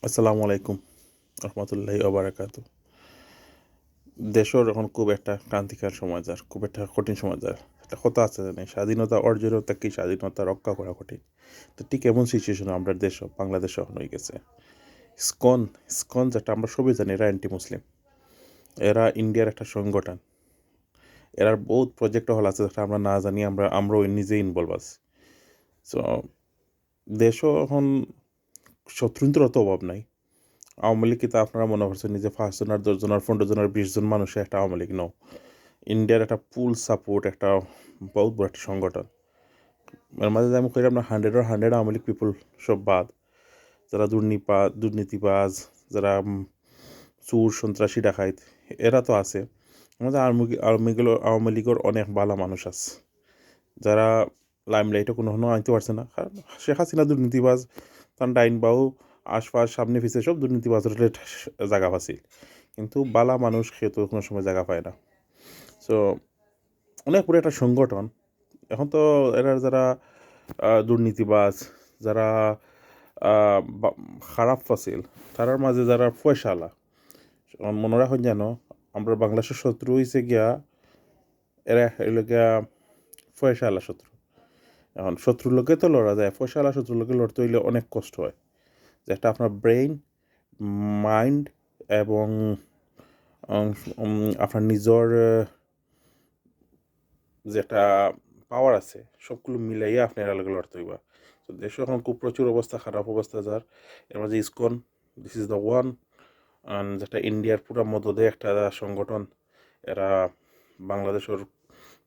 আসসালামু আলাইকুম রহমতুল্লাহি ওবারাকাতু। দেশের এখন খুব একটা ক্রান্তিকার সময় যার, খুব একটা কঠিন সময় যার। একটা কথা আছে জানি, স্বাধীনতা অর্জনের কি স্বাধীনতা রক্ষা করা কঠিন। তো ঠিক এমন সিচুয়েশনে আমরা দেশও বাংলাদেশ এখন হয়ে গেছে। ইসকন ইসকন যেটা আমরা সবাই জানি, এরা অ্যান্টি মুসলিম। এরা ইন্ডিয়ার একটা সংগঠন। এরার বহুত প্রজেক্ট হল আছে যেটা আমরা না জানি, আমরাও নিজেই ইনভলভ আছি। সো দেশও এখন শত্রুতার অত অভাব নাই। আওয়ামী লীগ কিন্তু আপনারা মনে করছেন যে 5 জনের 10 জনের 15 জনের 20 জন মানুষের একটা আওয়ামী লীগ নয়। ইন্ডিয়ার একটা ফুল সাপোর্ট, একটা বহুত বড় একটা সংগঠন। এর মাঝে আমি কইলাম না, 100 আওয়ামী লীগ পিপুল সব বাদ, যারা দুর্নীতিবাজ, যারা চোর সন্ত্রাসী ডাকাইত, এরা তো আছে। আমাদের আওয়ামী লীগের অনেক ভালো মানুষ আছে, যারা লাইমলাইটে কোনো আনতে পারছে না। কারণ শেখ হাসিনা দুর্নীতিবাজ, তার ডাইন বাহু আশপাশ সামনে পিছিয়ে সব দুর্নীতিবাজের জায়গা পাচ্ছিল, কিন্তু বালা মানুষ সে তো কোনো সময় জায়গা পায় না। সো অনেক বড় একটা সংগঠন। এখন তো এরা যারা দুর্নীতিবাজ, যারা খারাপ ফাসিল, তারার মাঝে যারা পয়সালা, মনে রাখুন যেন আমরা বাংলাদেশের শত্রু হয়েছে গিয়া, এরা হইল গিয়া পয়সালা শত্রু। এখন শত্রুর লোকে তো লড়া যায়, পয়সালা শত্রুর লোকে লড়তে হইলে অনেক কষ্ট হয়। যেটা আপনার ব্রেইন, মাইন্ড এবং আপনার নিজের যেটা পাওয়ার আছে, সবগুলো মিলাইয়া আপনি এর লগে লড়তে হইবা। তো দেশে এখন খুব প্রচুর অবস্থা, খারাপ অবস্থা যার। এর মাঝে ISKCON, this is the one, যেটা ইন্ডিয়ার পুরা মদদে একটা সংগঠন। এরা বাংলাদেশের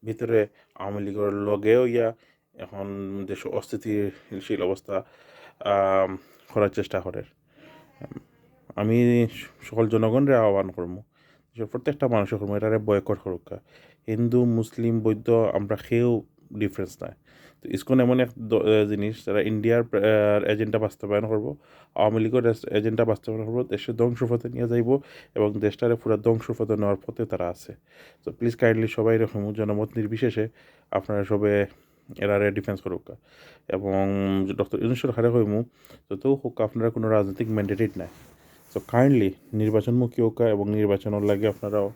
ভিতরে আওয়ামী লীগের লগেও ইয়া এখন দেশ অস্থিতিশীল অবস্থা করার চেষ্টা করে। আমি সকল জনগণের আহ্বান করবো, প্রত্যেকটা মানুষের করবো এটারে বয়কট করুক। হিন্দু মুসলিম বৌদ্ধ আমরা খেয়েও ডিফারেন্স নাই। তো ইসকন এমন এক জিনিস যারা ইন্ডিয়ার এজেন্ডা বাস্তবায়ন করবো, আওয়ামী লীগের এজেন্ডা বাস্তবায়ন করবো, দেশের ধ্বংসপথে নিয়ে যাইব এবং দেশটারে পুরো ধ্বংসপথে নেওয়ার পথে তারা আছে। তো প্লিজ কাইন্ডলি সবাই এরকম জনমত নির্বিশেষে আপনারা সবে এরারে ডিফেন্স করুক। এবং ডক্টর ইউনূস সরকারে কইমু যত হোক আপনারা কোনো রাজনৈতিক ম্যান্ডেটেড নাই। সো কাইন্ডলি নির্বাচনমুখী হোক এবং নির্বাচনের লাগে আপনারাও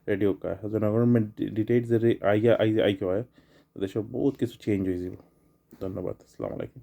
রেডি হোক। জনগণের ডিটেইলস যদি আইয়া হয়, দেশে বহুত কিছু চেঞ্জ হয়ে যাব। ধন্যবাদ। আসসালামু আলাইকুম।